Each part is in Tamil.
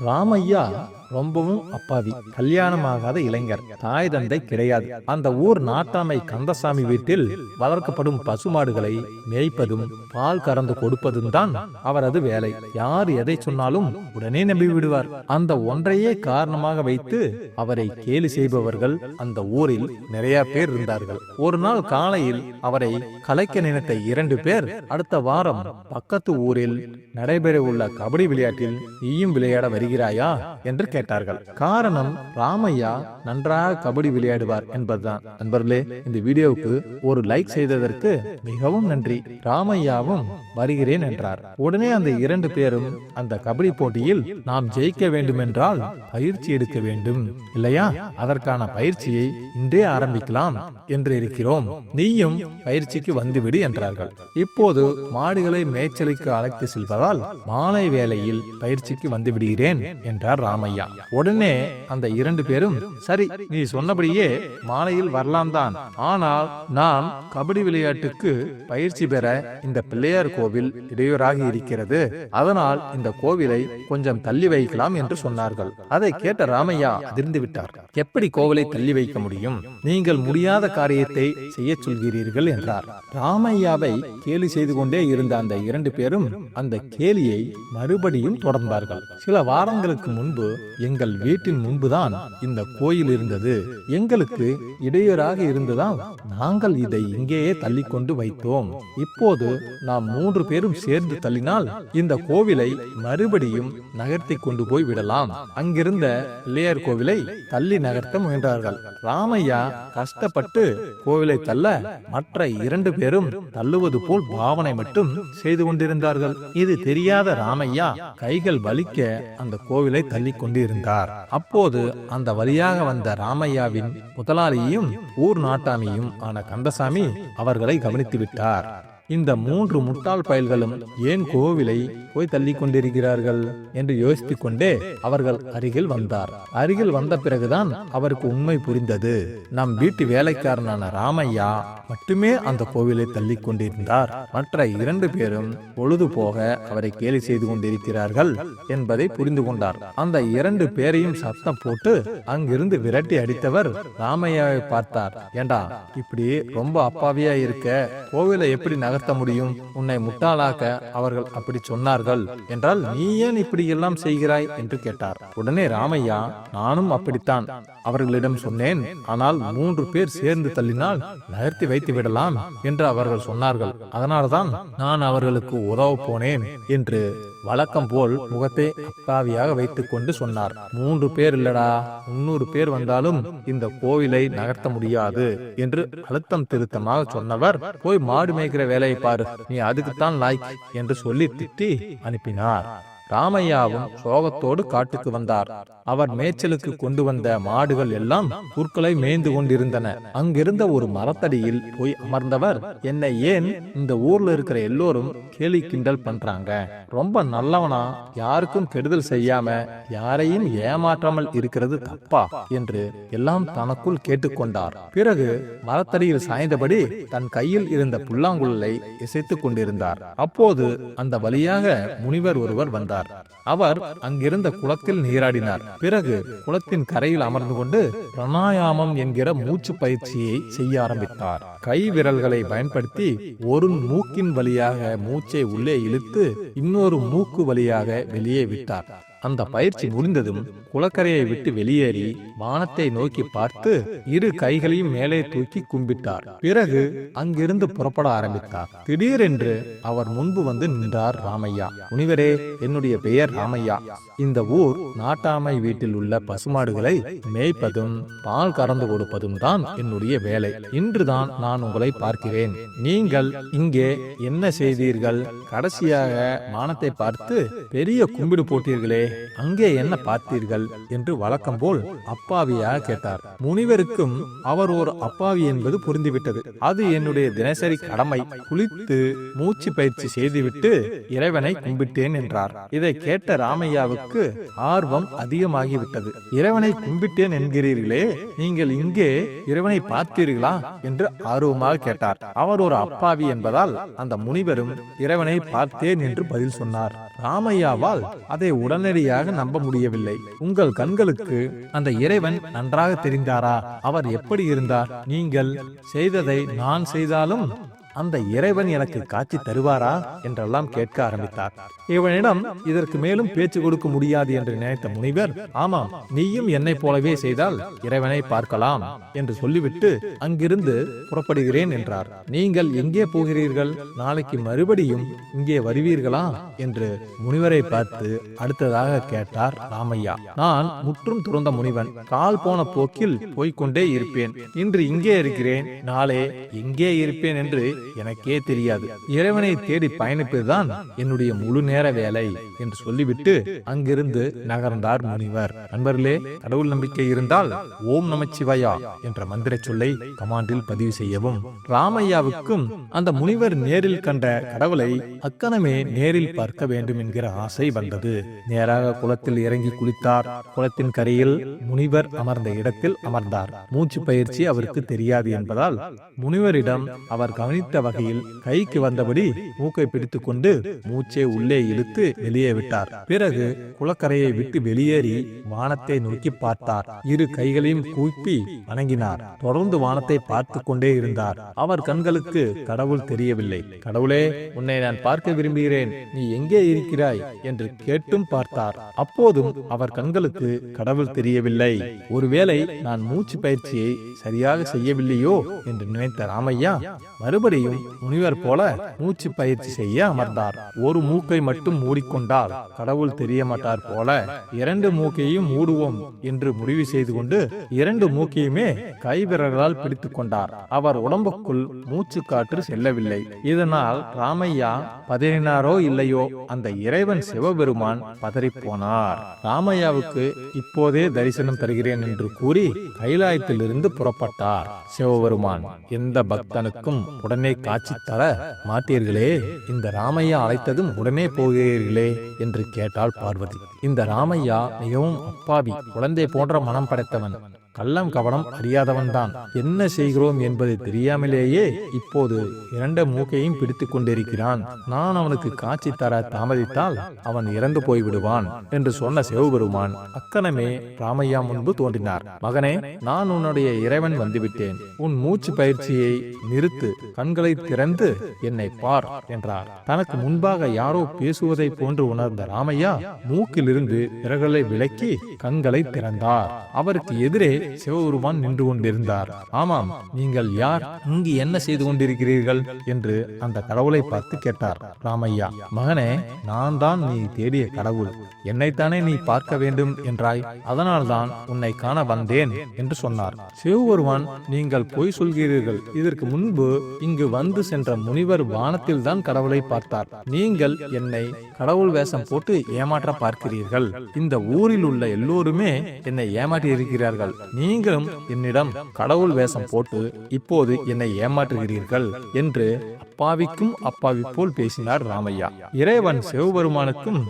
ராமையா ரொம்பவும் அப்பாவி, கல்யாணமாகாத இளைஞர், தாய் தந்தை கிடையாது. அந்த ஊர் நாட்டாமை கந்தசாமி வீட்டில் வளர்க்கப்படும் பசுமாடுகளை மேய்ப்பதும் பால் கறந்து கொடுப்பதும் தான் அவரது வேலை. யார் எதை சொன்னாலும் உடனே நம்பி விடுவார். அந்த ஒன்றையே காரணமாக வைத்து அவரை கேலி செய்பவர்கள் அந்த ஊரில் நிறைய பேர் இருந்தார்கள். ஒரு நாள் காலையில் அவரை கலைக்க நினைத்த 2 பேர் அடுத்த வாரம் பக்கத்து ஊரில் நடைபெற உள்ள கபடி விளையாட்டில் நீயும் விளையாட வருகிறாயா என்று கேட்டார்கள். காரணம், ராமையா நன்றாக கபடி விளையாடுவார் என்பதுதான். நண்பர்களே, இந்த வீடியோவுக்கு ஒரு லைக் செய்ததற்கு மிகவும் நன்றி. ராமையாவும் வருகிறேன் என்றார். உடனே அந்த 2 பேரும் அந்த கபடி போட்டியில் நாம் ஜெயிக்க வேண்டும் என்றால் பயிற்சி எடுக்க வேண்டும் இல்லையா, அதற்கான பயிற்சியை இன்றே ஆரம்பிக்கலாம் என்று இருக்கிறோம், நீயும் பயிற்சிக்கு வந்துவிடு என்றார்கள். இப்போது மாடுகளை மேய்ச்சலுக்கு அழைத்து செல்வதால் மாலை வேளையில் பயிற்சிக்கு வந்து விடுகிறேன் என்றார் ராமையா. உடனே அந்த 2 பேரும், சரி நீ சொன்னபடியே மாலையில் வரலாம் தான், ஆனால் நான் கபடி விளையாட்டுக்கு பயிற்சி பெற இந்த பிள்ளையார் கோவில் இடையூறாக இருக்கிறது, அதனால் இந்த கோவிலை கொஞ்சம் தள்ளி வைக்கலாம் என்று சொன்னார்கள். அதை கேட்ட ராமையா அதிர்ந்து விட்டார். எப்படி கோவிலை தள்ளி வைக்க முடியும், நீங்கள் முடியாத காரியத்தை செய்ய சொல்கிறீர்கள் என்றார். ராமையாவை கேலி செய்து கொண்டே இருந்த அந்த 2 பேரும் அந்த கேலியை மறுபடியும் தொடர்ந்தார்கள். சில வாரங்களுக்கு முன்பு எங்கள் வீட்டின் முன்புதான் இந்த கோயில் இருந்தது, எங்களுக்கு இடையூறாக இருந்ததால் நாங்கள் இதை இங்கேயே தள்ளி கொண்டு வைத்தோம். இப்போது நாம் 3 பேரும் சேர்ந்து தள்ளினால் இந்த கோவிலை மறுபடியும் நகர்த்தி கொண்டு போய் விடலாம். அங்கிருந்த பிள்ளையார் கோவிலை தள்ளி நகர்த்த முயன்றார்கள். ராமையா கஷ்டப்பட்டு கோவிலை தள்ள மற்ற 2 பேரும் தள்ளுவது போல் பாவனை மட்டும் செய்து கொண்டிருந்தார்கள். இது தெரியாத ராமையா கைகள் வலிக்க அந்த கோவிலை தள்ளி கொண்டிருந்தார். அப்போது அந்த வழியாக வந்த ராமையாவின் முதலாளியும் ஊர் நாட்டாமியும் ஆன கந்தசாமி அவர்களை கவனித்து விட்டார். இந்த 3 முட்டாள் பயல்களும் ஏன் கோவிலை போய் தள்ளி கொண்டிருக்கிறார்கள் என்று யோசித்துக் கொண்டே அவர்கள் அருகில் வந்தார். அருகில் வந்த பிறகுதான் அவருக்கு உண்மை புரிந்தது. நம் வீட்டு வேலைக்காரனான ராமையா மட்டுமே அந்த கோவிலை தள்ளி கொண்டிருந்தார், மற்ற 2 பேரும் பொழுது போக அவரை கேலி செய்து கொண்டிருக்கிறார்கள் என்பதை புரிந்து கொண்டார். அந்த 2 பேரையும் சத்தம் போட்டு அங்கிருந்து விரட்டி அடித்தவர் ராமையாவை பார்த்தார். ஏண்டா இப்படி ரொம்ப அப்பாவியா இருக்க, கோவிலை எப்படி நகர்த்த முடியும், உன்னை முட்டாளாக்க அவர்கள் அப்படி சொன்னார்கள் என்றால் நீ ஏன் இப்படி எல்லாம் செய்கிறாய் என்று கேட்டார். உடனே ராமையா, நானும் அப்படித்தான் அவர்களிடம் சொன்னேன், ஆனால் 3 பேர் சேர்ந்து தள்ளினால் நகர்த்தி வைத்து விடலாம் என்று அவர்கள் சொன்னார்கள், அதனால்தான் நான் அவர்களுக்கு உதவ போனேன் என்று வழக்கம் போல் முகத்தை அப்பாவியாக வைத்துக் கொண்டு சொன்னார். 3 பேர் இல்லடா, 300 பேர் வந்தாலும் இந்த கோவிலை நகர்த்த முடியாது என்று அழுத்தம் திருத்தமாக சொன்னவர், போய் மாடு மேய்க்கிற வேலையை பாரு, நீ அதுக்குத்தான் லாய்க் என்று சொல்லி திட்டி அனுப்பினார். ராமையாவும் சோகத்தோடு காட்டுக்கு வந்தார். அவர் மேய்ச்சலுக்கு கொண்டு வந்த மாடுகள் எல்லாம் புற்களை மேய்ந்து கொண்டிருந்தன. அங்கிருந்த ஒரு மரத்தடியில் போய் அமர்ந்தவர், என்னை ஏன் இந்த ஊர்ல இருக்கிற எல்லோரும் கேலி கிண்டல் பண்றாங்க, ரொம்ப நல்லவனா, யாருக்கும் கெடுதல் செய்யாம யாரையும் ஏமாற்றாமல் இருக்கிறது தப்பா என்று எல்லாம் தனக்குள் கேட்டுக்கொண்டார். பிறகு மரத்தடியில் சாய்ந்தபடி தன் கையில் இருந்த புல்லாங்குழலை இசைத்துக் கொண்டிருந்தார். அப்போது அந்த வழியாக முனிவர் ஒருவர் வந்தார். அவர் அங்கிருந்த குளத்தில் நீராடினார். பிறகு குளத்தின் கரையில் அமர்ந்து கொண்டு பிராணாயாமம் என்கிற மூச்சு பயிற்சியை செய்ய ஆரம்பித்தார். கை விரல்களை பயன்படுத்தி ஒரு மூக்கின் வழியாக மூச்சை உள்ளே இழுத்து இன்னொரு மூக்கு வழியாக வெளியே விட்டார். அந்த பயிற்சி முடிந்ததும் குளக்கரையை விட்டு வெளியேறி வானத்தை நோக்கி பார்த்து 2 கைகளையும் மேலே தூக்கி கும்பிட்டார். பிறகு அங்கிருந்து புறப்பட ஆரம்பித்தார். திடீரென்று அவர் முன்பு வந்து நின்றார் ராமையா. முனிவரே, என்னுடைய பெயர் ராமையா. இந்த ஊர் நாட்டாமை வீட்டில் உள்ள பசுமாடுகளை மேய்ப்பதும் பால் கறந்து கொடுப்பதும் தான் என்னுடைய வேலை. இன்றுதான் நான் உங்களை பார்க்கிறேன். நீங்கள் இங்கே என்ன செய்தீர்கள்? கடைசியாக வானத்தை பார்த்து பெரிய கும்பிடு போட்டீர்களே, அங்கே என்ன பார்த்தீர்கள் என்று வழக்கம் போல் அப்பாவியாக கேட்டார். முனிவருக்கும் அவர் ஒரு அப்பாவி என்பது புரிந்துவிட்டது. அது என்னுடைய தினசரி கடமை, குளித்து மூச்சு பயிற்சி செய்துவிட்டு இறைவனை கும்பிட்டேன் என்றார். இதை கேட்ட ராமையாவுக்கு ஆர்வம் அதிகமாகிவிட்டது. இறைவனை கும்பிட்டேன் என்கிறீர்களே, நீங்கள் இங்கே இறைவனை பார்த்தீர்களா என்று ஆர்வமாக கேட்டார். அவர் ஒரு அப்பாவி என்பதால் அந்த முனிவரும் இறைவனை பார்த்தேன் என்று பதில் சொன்னார். ராமையாவால் அதை உடனடியாக உடனடியாக நம்ப முடியவில்லை. உங்கள் கண்களுக்கு அந்த இறைவன் நன்றாக தெரிந்தாரா? அவர் எப்படி இருந்தார்? நீங்கள் செய்ததை நான் செய்தாலும் அந்த இறைவன் எனக்கு காட்சி தருவாரா என்றெல்லாம் கேட்க ஆரம்பித்தார். இவனிடம் இதற்கு மேலும் பேச்சு கொடுக்க முடியாது என்று நினைத்த முனிவர், ஆமாம், நீயும் என்னை போலவே செய்தால் இறைவனை பார்க்கலாம் என்று சொல்லிவிட்டு அங்கிருந்து புறப்படுகிறேன் என்றார். நீங்கள் எங்கே போகிறீர்கள்? நாளைக்கு மறுபடியும் இங்கே வருவீர்களா என்று முனிவரை பார்த்து அடுத்ததாக கேட்டார் ராமையா. நான் முற்றும் துறந்த முனிவன், கால் போன போக்கில் போய்கொண்டே இருப்பேன். இன்று இங்கே இருக்கிறேன், நாளே எங்கே இருப்பேன் என்று எனக்கே தெரியாது. இறைவனை தேடி பயணிப்பதுதான் என்னுடைய முழு நேர வேலை என்று சொல்லிவிட்டு அங்கிருந்து நகர்ந்தார் முனிவர். நண்பர்களே, கடவுள் நம்பிக்கை இருந்தால் ஓம் நமச்சிவாயா என்ற மந்திர சொல்லை கமாண்டில் பதிவு செய்யவும். ராமையாவுக்கும் அந்த முனிவர் நேரில் கண்ட கடவுளை அக்கணமே நேரில் பார்க்க வேண்டும் என்கிற ஆசை வந்தது. நேராக குளத்தில் இறங்கி குளித்தார். குளத்தின் கரையில் முனிவர் அமர்ந்த இடத்தில் அமர்ந்தார். மூச்சு பயிற்சி அவருக்கு தெரியாது என்பதால் முனிவரிடம் அவர் கவனித்த வகையில் கைக்கு வந்தபடி மூக்கை பிடித்துக் கொண்டு மூச்சை உள்ளே இழுத்து வெளியே விட்டார். பிறகு குளக்கரையை விட்டு வெளியேறி வானத்தை நோக்கி பார்த்தார். இரு கைகளையும் கூப்பி வணங்கினார். தொடர்ந்து வானத்தை பார்த்து கொண்டே இருந்தார். அவர் கண்களுக்கு கடவுள் தெரியவில்லை. கடவுளே, உன்னை நான் பார்க்க விரும்புகிறேன், நீ எங்கே இருக்கிறாய் என்று கேட்டும் பார்த்தார். அப்போதும் அவர் கண்களுக்கு கடவுள் தெரியவில்லை. ஒருவேளை நான் மூச்சு பயிற்சியை சரியாக செய்யவில்லையோ என்று நினைத்த ராமையா மறுபடியும் முனிவர் போல மூச்சு பயிற்சி செய்ய அமர்ந்தார். ஒரு மூக்கை மட்டும் மூடிக்கொண்டால் கடவுள் தெரிய மாட்டார் போல இரண்டு மூக்கையும் மூடுவோம் என்று முடிவு செய்து கொண்டு இரண்டு மூக்கையுமே கைவிரல்களால் பிடித்துக் கொண்டார். அவர் உடம்புக்குள் மூச்சு காற்று செல்லவில்லை. இதனால் ராமையா பதறினாரோ இல்லையோ, அந்த இறைவன் சிவபெருமான் பதறிப்போனார். ராமையாவுக்கு இப்போதே தரிசனம் தருகிறேன் என்று கூறி கைலாயத்திலிருந்து புறப்பட்டார். சிவபெருமான் எந்த பக்தனுக்கும் உடனே காட்சி தர மாட்டீர்களே, இந்த ராமையா அழைத்ததும் உடனே போகிறீர்களே என்று கேட்டாள் பார்வதி. இந்த ராமையா மிகவும் அப்பாவி, குழந்தை போன்ற மனம் படைத்தவன், கள்ளம் கவனம் அறியாதவன் தான். என்ன செய்கிறோம் என்பது தெரியாமலேயே இப்போது இரண்டு மூக்கையும் பிடித்துக் கொண்டிருக்கிறான். நான் அவனுக்கு காட்சி தர தாமதித்தால் அவன் இறந்து போய்விடுவான் என்று சொன்ன சிவபெருமான் அக்கணமே ராமையா முன்பு தோன்றினார். மகனே, நான் உன்னுடைய இறைவன் வந்துவிட்டேன். உன் மூச்சு பயிற்சியை நிறுத்து, கண்களை திறந்து என்னை பார் என்றார். தனக்கு முன்பாக யாரோ பேசுவதை போன்று உணர்ந்த ராமையா மூக்கிலிருந்து விரல்களை விலக்கி கண்களை திறந்தார். அவருக்கு எதிரே சிவபெருமான் நின்று கொண்டிருந்தார். ஆமாம், நீங்கள் யார்? இங்கு என்ன செய்து கொண்டிருக்கிறீர்கள் என்று அந்த கடவுளை பார்த்து கேட்டார் ராமையா. மகனே, நான் தான் நீ தேடிய கடவுள். என்னைத்தானே நீ பார்க்க வேண்டும் என்றாய், அதனால்தான் உன்னை காண வந்தேன் என்று சொன்னார். சிவபெருமான், நீங்கள் பொய் சொல்கிறீர்கள். இதற்கு முன்பு இங்கு வந்து சென்ற முனிவர் வானத்தில் தான் கடவுளை பார்த்தார். நீங்கள் என்னை கடவுள் வேஷம் போட்டு ஏமாற்ற பார்க்கிறீர்கள். இந்த ஊரில் உள்ள எல்லோருமே என்னை ஏமாற்றி இருக்கிறார்கள். நீங்களும் என்னிடம் கடவுள் வேஷம் போட்டு இப்போது என்னை ஏமாற்றுகிறீர்கள் என்று அப்பாவிக்கும் அப்பாவி போல் பேசினார் ராமையா. இறைவன் சிவபெருமானுக்கும்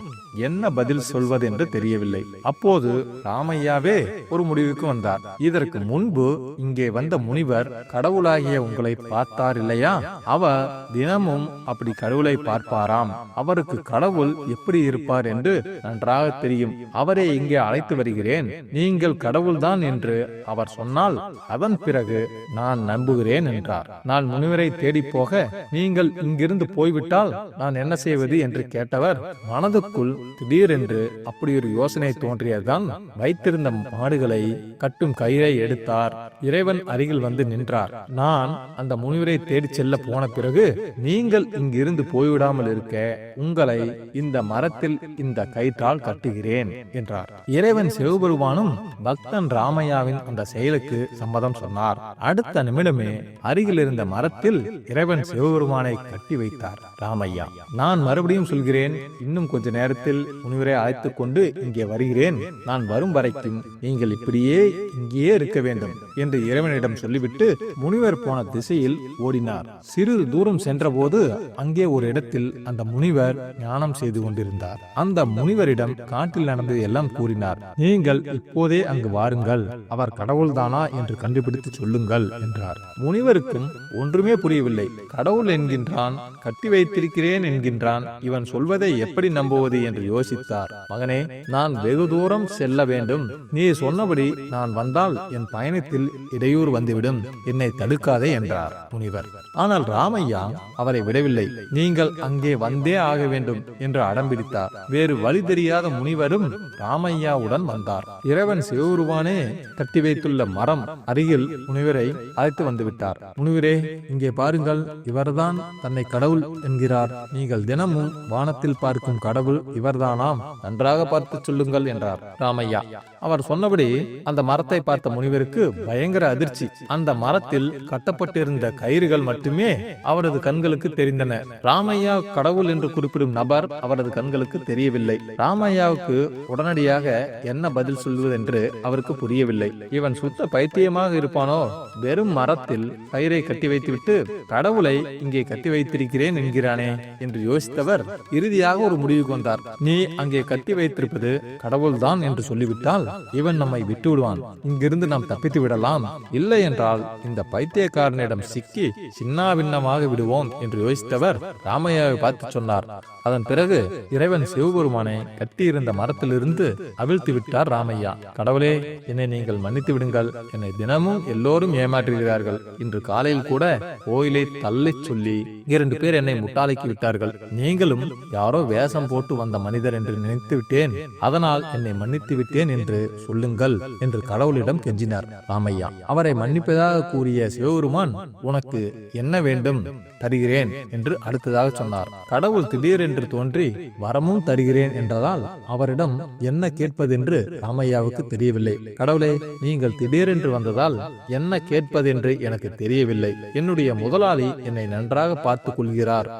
என்ன பதில் சொல்வது என்று தெரியவில்லை. அப்போது ராமையாவே ஒரு முடிவுக்கு வந்தார். இதற்கு முன்பு இங்கே வந்த முனிவர் கடவுளாகிய உங்களை பார்த்தார் இல்லையா? அவர் தினமும் அப்படி கடவுளை பார்ப்பாராம். அவருக்கு கடவுள் எப்படி இருப்பார் என்று நன்றாக தெரியும். அவரை இங்கே அழைத்து வருகிறேன். நீங்கள் கடவுள்தான் என்று அவர் சொன்னால் அதன் பிறகு நான் நம்புகிறேன் என்றார். நான் முனிவரை தேடி போக நீங்கள் இங்கிருந்து போய்விட்டால் நான் என்ன செய்வது என்று கேட்டவர் மனதுக்குள் திடீரென்று அப்படி ஒரு யோசனை தோன்றியதுதான். வைத்திருந்த மாடுகளை கட்டும் கயிறை எடுத்தார். இறைவன் அருகில் வந்து நின்றார். நான் அந்த முனிவரை தேடி செல்ல போன பிறகு நீங்கள் இங்கிருந்து போய்விடாமல் இருக்க உங்களை இந்த மரத்தில் இந்த கயிற்றால் கட்டுகிறேன் என்றார். இறைவன் சிவபெருமானும் பக்தன் ராமையாவின் அந்த செயலுக்கு சம்மதம் சொன்னார். அடுத்த நிமிடமே அருகில் இருந்த மரத்தில் இறைவன் சிவபெருமானை கட்டி வைத்தார். ராமையா, நான் மறுபடியும் சொல்கிறேன், இன்னும் கொஞ்ச நேரத்தில் முனிவரை அழைத்துக் கொண்டு இங்கே வருகிறேன். நான் வரும் வரைக்கும் நீங்கள் இப்படியே இங்கேயே இருக்க வேண்டும் என்று இறைவனிடம் சொல்லிவிட்டு முனிவர் போன திசையில் ஓடினார். சிறிது தூரம் சென்றபோது அங்கே ஒரு இடத்தில் அந்த முனிவர் ஞானம் செய்து கொண்டிருந்தார். அந்த முனிவரிடம் காட்டில் நடந்தது எல்லாம் கூறினார். நீங்கள் இப்போதே அங்கு வாருங்கள், அவர் கடவுள்தானா என்று கண்டுபிடித்து சொல்லுங்கள் என்றார். முனிவருக்கும் ஒன்றுமே புரியவில்லை. கடவுள் என்கின்றான், கட்டி வைத்திருக்கிறேன் என்கின்றான், இவன் சொல்வதை எப்படி நம்புவது என்று என்று யோசித்தார். மகனே, நான் வெகு தூரம் செல்ல வேண்டும். நீ சொன்னபடி நான் வந்தால் என் பயணத்தில் இடையூறு வந்துவிடும். என்னை தடுக்காதே என்றார் முனிவர். ஆனால் ராமையா அவரை விடவில்லை. நீங்கள் அங்கே வந்தே ஆக வேண்டும் என்று அடம்பிடித்தார். வேறு வழி தெரியாத முனிவரும் ராமையாவுடன் வந்தார். இறைவன் சிவபெருமானே கட்டி வைத்துள்ள மரம் அருகில் முனிவரை அழைத்து வந்துவிட்டார். முனிவரே, இங்கே பாருங்கள், இவர்தான் தன்னை கடவுள் என்கிறார். நீங்கள் தினமும் வானத்தில் பார்க்கும் கடவுள் இவர்தானாம். நன்றாக பார்த்து சொல்லுங்கள் என்றார் ராமையா. அவர் சொன்னபடி அந்த மரத்தை பார்த்த முனிவருக்கு பயங்கர அதிர்ச்சி. அந்த மரத்தில் கட்டப்பட்டிருந்த கயிறுகள் மட்டுமே அவரது கண்களுக்கு தெரிந்தன. ராமையா கடவுள் என்று குறிப்பிடும் நபர் அவரது கண்களுக்கு தெரியவில்லை. ராமையாவுக்கு உடனடியாக என்ன பதில் சொல்வதென்று அவருக்கு புரியவில்லை. இவன் சுத்த பைத்தியமாக இருப்பானோ? வெறும் மரத்தில் கயிறை கட்டி வைத்துவிட்டு கடவுளை இங்கே கட்டி வைத்திருக்கிறேன் என்கிறானே என்று யோசித்தவர் இறுதியாக ஒரு முடிவுக்கு வந்தார். நீ அங்கே கட்டி வைத்திருப்பது கடவுள்தான் என்று சொல்லிவிட்டால் இவன் நம்மை விட்டு விடுவான். இங்கிருந்து நாம் தப்பித்து விடலாம். இல்லை என்றால் இந்த பைத்தியக்காரனிடம் சிக்கி சின்னாபின்னமாக விடுவோம் என்று யோசித்தவர் ராமையாவை பார்த்து சொன்னார். அதன் பிறகு இறைவன் சிவபெருமானை கட்டியிருந்த மரத்திலிருந்து அவிழ்த்து விட்டார் ராமையா. கடவுளே, என்னை நீங்கள் மன்னித்து விடுங்கள். என்னை தினமும் எல்லோரும் ஏமாற்றுகிறார்கள். இன்று காலையில் கூட கோயிலை தள்ளி சொல்லி 2 பேர் என்னை முட்டாளாக்கி விட்டார்கள். நீங்களும் யாரோ வேஷம் போட்டு வந்த மனிதர் என்று நினைத்து விட்டேன். அதனால் என்னை மன்னித்து விட்டேன் என்று சொல்லுங்கள் என்று கடவுளிடம் கெஞ்சினார் ராமையா. அவரை மன்னிப்பதாக கூறிய சிவபெருமான், உனக்கு என்ன வேண்டும் தருகிறேன் என்று அடுத்ததாக சொன்னார். கடவுள் திடீரென்று தோன்றி வரமும் தருகிறேன் என்றதால் அவரிடம் என்ன கேட்பதென்று ராமையாவுக்கு தெரியவில்லை. கடவுளே, நீங்கள் திடீரென்று வந்ததால் என்ன கேட்பதென்று எனக்கு தெரியவில்லை. என்னுடைய முதலாளி என்னை நன்றாக பார்த்துக் கொள்கிறார்.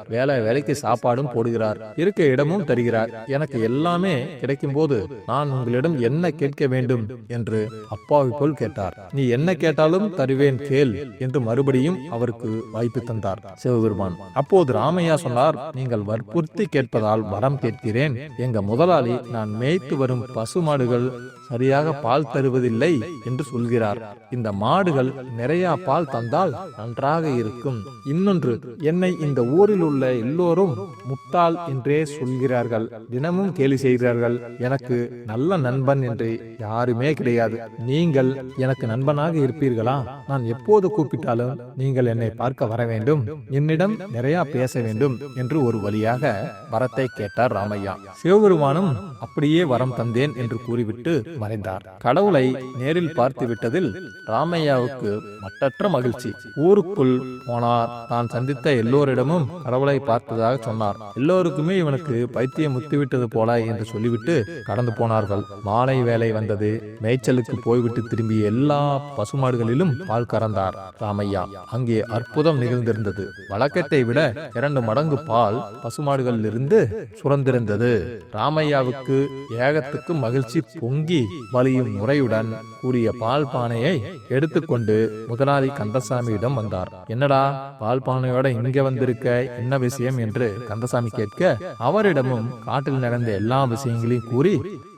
வேலைக்கு சாப்பாடும் போடுகிறார். இருக்க இடமும் தருகிறார். எனக்கு எல்லாமே கிடைக்கும் போது நான் உங்களிடம் என்ன கேட்க வேண்டும் என்று அப்பாவி போல் கேட்டார். நீ என்ன கேட்டாலும் தருவேன், கேள் என்று மறுபடியும் அவருக்கு வாய்ப்பு தந்தார் சிவபெருமான். அப்போது ராமையா சொன்னார், நீங்கள் வற்புறுத்தி கேட்பதால் வரம் கேட்கிறேன். எங்க முதலாளி நான் மேய்த்து வரும் பசு மாடுகள் சரியாக பால் தருவதில்லை என்று சொல்கிறார். இந்த மாடுகள் நிறைய பால் தந்தால் நன்றாக இருக்கும். இன்னொன்று, என்னை இந்த ஊரில் உள்ள எல்லோரும் முட்டாள் என்றே சொல்கிறார்கள். தினமும் கேலி செய்கிறார்கள். எனக்கு நல்ல நண்பன் என்று யாருமே கிடையாது. நீங்கள் எனக்கு நண்பனாக இருப்பீர்களா? நான் எப்போது கூப்பிட்டாலும் நீங்கள் என்னை பார்க்க வர வேண்டும். என்னிடம் நிறைய பேச வேண்டும் என்று ஒரு வழியாக வரத்தை கேட்டார் ராமையா. சிவபெருமானும் அப்படியே வரம் தந்தேன் என்று கூறிவிட்டு மறைந்தார். கடவுளை நேரில் பார்த்து விட்டதில் ராமையாவுக்கு மட்டற்ற மகிழ்ச்சி. ஊருக்குள் போனார். தான் சந்தித்த எல்லோரிடமும் கடவுளை பார்த்ததாக சொன்னார். எல்லோருக்குமே இவனுக்கு பைத்தியம் முத்திவிட்டது போல என்று சொல்லிவிட்டு கடந்து போனார்கள். மாலை வேலை வந்தது. மேய்ச்சலுக்கு போய்விட்டு திரும்பிய எல்லா பசுமாடுகளிலும் பால் கறந்தார் ராமையா. அங்கே அற்புதம் நிகழ்ந்திருந்தது. வழக்கத்தை விட 2 மடங்கு பால் பசுமாடுகளில் இருந்து சுரந்திருந்தது. ராமையாவுக்கு ஏகத்துக்கு மகிழ்ச்சி பொங்கி வலியும் முறையுடன் கூடிய பால் பானையை எடுத்துக்கொண்டு முதலாளி கந்தசாமியிடம் வந்தார். என்னடா, பால் பானையோட இங்க வந்திருக்க, என்ன விஷயம் என்று கந்தசாமி கேட்க, அவரிடமும் காட்டில் நடந்த எல்லா விஷயங்களையும் கூறி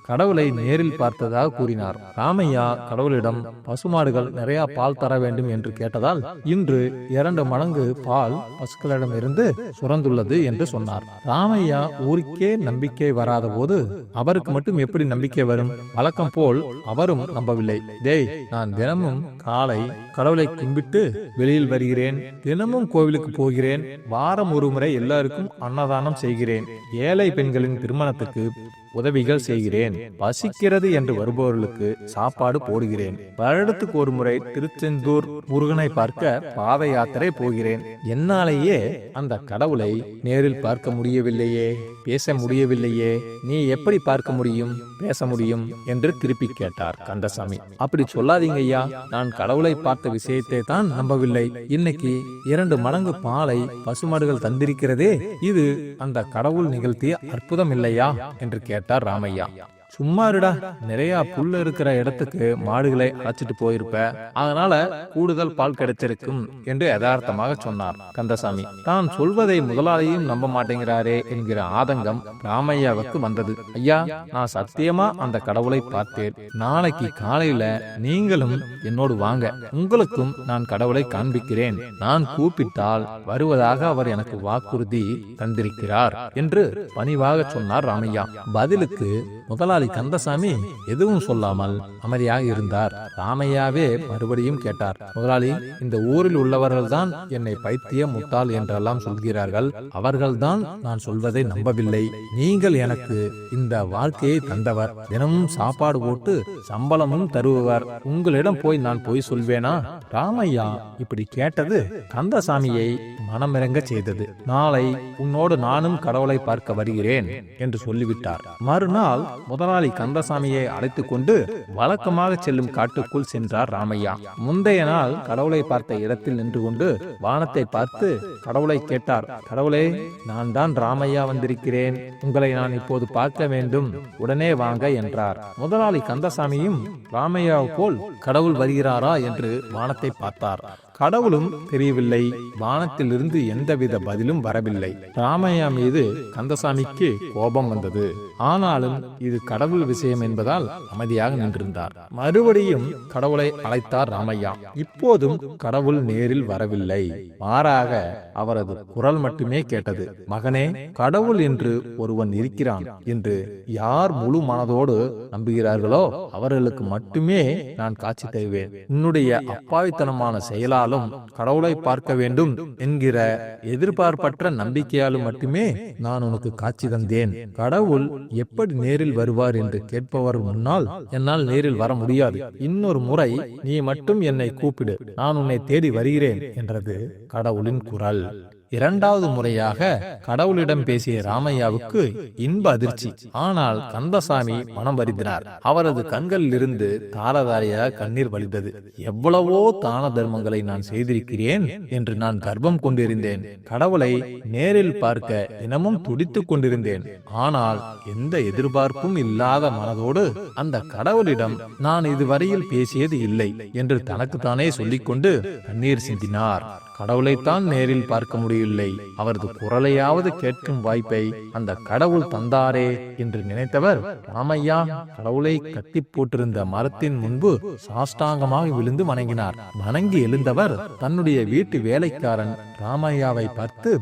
கடவுளை நேரில் பார்த்ததாக கூறினார். ராமையா கடவுளிடம் பசுமாடுகள் நிறைய பால் தர வேண்டும் என்று கேட்டதால் இன்று 2 மடங்கு பால் பசுக்களிடம் இருந்து சுரந்துள்ளது என்று சொன்னார். ராமையா ஊருக்கே நம்பிக்கை வராத போது அவருக்கு மட்டும் எப்படி நம்பிக்கை வரும்? வழக்கம் போல் அவரும் நம்பவில்லை. டேய், நான் தினமும் காலை கடவுளை கும்பிட்டு வெளியில் வருகிறேன். தினமும் கோவிலுக்கு போகிறேன். வாரம் ஒரு முறை எல்லாருக்கும் அன்னதானம் செய்கிறேன். ஏழை பெண்களின் திருமணத்துக்கு உதவிகள் செய்கிறேன். பசிக்கிறது என்று வருபவர்களுக்கு சாப்பாடு போடுகிறேன். வருடத்துக்கு ஒரு முறை திருச்செந்தூர் முருகனை பார்க்க பாத யாத்திரை போகிறேன். என்னாலேயே அந்த கடவுளை நேரில் பார்க்க முடியவில்லையே, பேச முடியவில்லையே. நீ எப்படி பார்க்க முடியும், பேச முடியும் என்று திருப்பி கேட்டார் கந்தசாமி. அப்படி சொல்லாதீங்க ஐயா, நான் கடவுளை பார்த்த விஷயத்தை தான் நம்பவில்லை. இன்னைக்கு 2 மடங்கு பாலை பசுமாடுகள் தந்திருக்கிறதே, இது அந்த கடவுள் நிகழ்த்திய அற்புதம் இல்லையா என்று கேட்டார் ராமையா. சும்மா இருடா, நிறைய புல் இருக்கிற இடத்துக்கு மாடுகளை அழைச்சிட்டு போயிருப்ப, அதனால கூடுதல் பால் கிடைச்சிருக்கும் என்று யதார்த்தமாக சொன்னார் கந்தசாமி. தான் சொல்வதை முதலாளியும் நம்ப மாட்டேங்கிறாரே என்கிற ஆதங்கம் ராமையாவுக்கு வந்தது. ஐயா, நான் சத்தியமா அந்த கடவுளை பார்த்தேன். நாளைக்கு காலையில நீங்களும் என்னோடு வாங்க, உங்களுக்கும் நான் கடவுளை காண்பிக்கிறேன். நான் கூப்பிட்டால் வருவதாக அவர் எனக்கு வாக்குறுதி தந்திருக்கிறார் என்று பணிவாக சொன்னார் ராமையா. பதிலுக்கு முதலாளி கந்தசாமி எதுவும் சொல்லாமல் அமைதியாக இருந்தார். ராமையாவே மறுபடியும் கேட்டார், முதலாளி, இந்த ஊரில் உள்ளவர்கள் தான் என்னை பைத்தியம் முட்டாள் என்றெல்லாம் சொல்கிறார்கள். அவர்கள்தான் நான் சொல்வதை நம்பவில்லை. நீங்கள் எனக்கு இந்த வாழ்க்கையை தந்தவர், தினமும் சாப்பாடு போட்டு சம்பளமும் தருபவர். உங்களிடம் போய் நான் போய் சொல்வேனா? ராமையா இப்படி கேட்டது கந்தசாமியை மனமிறங்க செய்தது. நாளை உன்னோடு நானும் கடவுளை பார்க்க வருகிறேன் என்று சொல்லிவிட்டார். மறுநாள் முதலாளி கந்தசாமியை அழைத்துக் கொண்டு வழக்கமாக செல்லும் காட்டுக்குள் சென்றார் ராமையா. முந்தைய நாள் கடவுளை பார்த்த இடத்தில் நின்று கொண்டு வானத்தை பார்த்து கடவுளை கேட்டார். கடவுளே, நான் தான் ராமையா வந்திருக்கிறேன். உங்களை நான் இப்போது பார்க்க வேண்டும், உடனே வாங்க என்றார். முதலாளி கந்தசாமியும் ராமையா போல் கடவுள் வருகிறாரா என்று வானத்தை பார்த்தார். கடவுளும் தெரியவில்லை. வானத்திலிருந்து எந்தவித பதிலும் வரவில்லை. ராமையா மீது கந்தசாமிக்கு கோபம் வந்தது. ஆனாலும் இது கடவுள் விஷயம் என்பதால் அமைதியாக நின்றிருந்தார். மறுபடியும் கடவுளை அழைத்தார் ராமையா. இப்போதும் கடவுள் நேரில் வரவில்லை. மாறாக அவரது குரல் மட்டுமே கேட்டது. மகனே, கடவுள் என்று ஒருவன் இருக்கிறான் என்று யார் முழு மனதோடு நம்புகிறார்களோ அவர்களுக்கு மட்டுமே நான் காட்சி தருவேன். உன்னுடைய அப்பாவித்தனமான செயலால் கடவுளை பார்க்க வேண்டும் என்கிற எதிர்பார்ப்பற்ற நம்பிக்கையாலும் மட்டுமே நான் உனக்கு காட்சி தந்தேன். கடவுள் எப்படி நேரில் வருவார் என்று கேட்பவர் முன்னால் என்னால் நேரில் வர முடியாது. இன்னொரு முறை நீ மட்டும் என்னை கூப்பிடு, நான் உன்னை தேடி வருகிறேன் என்றது கடவுளின் குரல். இரண்டாவது முறையாக கடவுளிடம் பேசிய ராமையாவுக்கு இன்ப அதிர்ச்சி. ஆனால் கந்தசாமி மனம் வருந்தினார். அவரது கண்களில் இருந்து தாரதாரியாக கண்ணீர் வழிந்தது. எவ்வளவோ தான தர்மங்களை நான் செய்திருக்கிறேன் என்று நான் கர்ப்பம் கொண்டிருந்தேன். கடவுளை நேரில் பார்க்க தினமும் துடித்துக் கொண்டிருந்தேன். ஆனால் எந்த எதிர்பார்ப்பும் இல்லாத மனதோடு அந்த கடவுளிடம் நான் இதுவரையில் பேசியது இல்லை என்று தனக்குத்தானே சொல்லிக்கொண்டு கண்ணீர் சிந்தினார். கடவுளைத்தான் நேரில் பார்க்க முடியவில்லை, அவரது குரலையாவது கேட்கும் வாய்ப்பை அந்த கடவுள் தந்தாரே என்று நினைத்தவர் ராமையா கடவுளை கட்டி போட்டிருந்த மரத்தின் முன்பு சாஷ்டாங்கமாக விழுந்து வணங்கினார். வணங்கி எழுந்தவர் தன்னுடைய வீட்டு வேலைக்காரன் ராமையாவை பார்த்து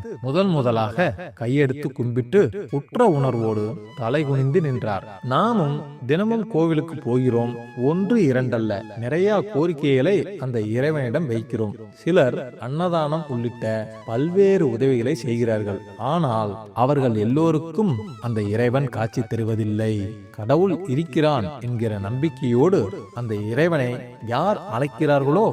முதலாக கையெடுத்து கும்பிட்டு உற்ற உணர்வோடு தலை குனிந்து நின்றார். நாமும் தினமும் கோவிலுக்கு போகிறோம். ஒன்று இரண்டல்ல, நிறைய கோரிக்கைகளை அந்த இறைவனிடம் வைக்கிறோம். சிலர் அன்னதானம் உள்ளிட்ட பல்வேறு உதவிகளை செய்கிறார்கள். ஆனால் அவர்கள் எல்லோருக்கும் அந்த இறைவன் காட்சி தருவதில்லை. கடவுள் இருக்கிறான் என்கிற நம்பிக்கையோடு அந்த இறைவனை யார் அழைக்கிறார்களோ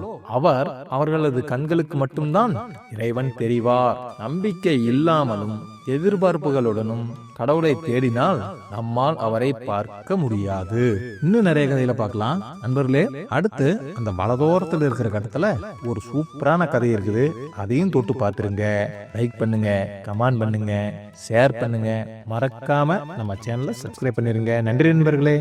அவர்களது கண்களுக்கு மட்டும்தான் இறைவன் தெரிவார். நம்பிக்கை இல்லாமலும் எதிர்பார்ப்புகளுடனும் கடவுளை தேடினால் நம்மால் அவரை பார்க்க முடியாது. இன்னும் நிறைய கதையில பார்க்கலாம் நண்பர்களே. அடுத்து அந்த வலதோரத்தில் இருக்கிற கட்டத்துல ஒரு சூப்பரான கதை இருக்குது, அதையும் தொட்டு பார்த்துருங்க. லைக் பண்ணுங்க, கமெண்ட் பண்ணுங்க, ஷேர் பண்ணுங்க, மறக்காம நம்ம சேனலை சப்ஸ்கிரைப் பண்ணிருங்க. நன்றி நண்பர்களே.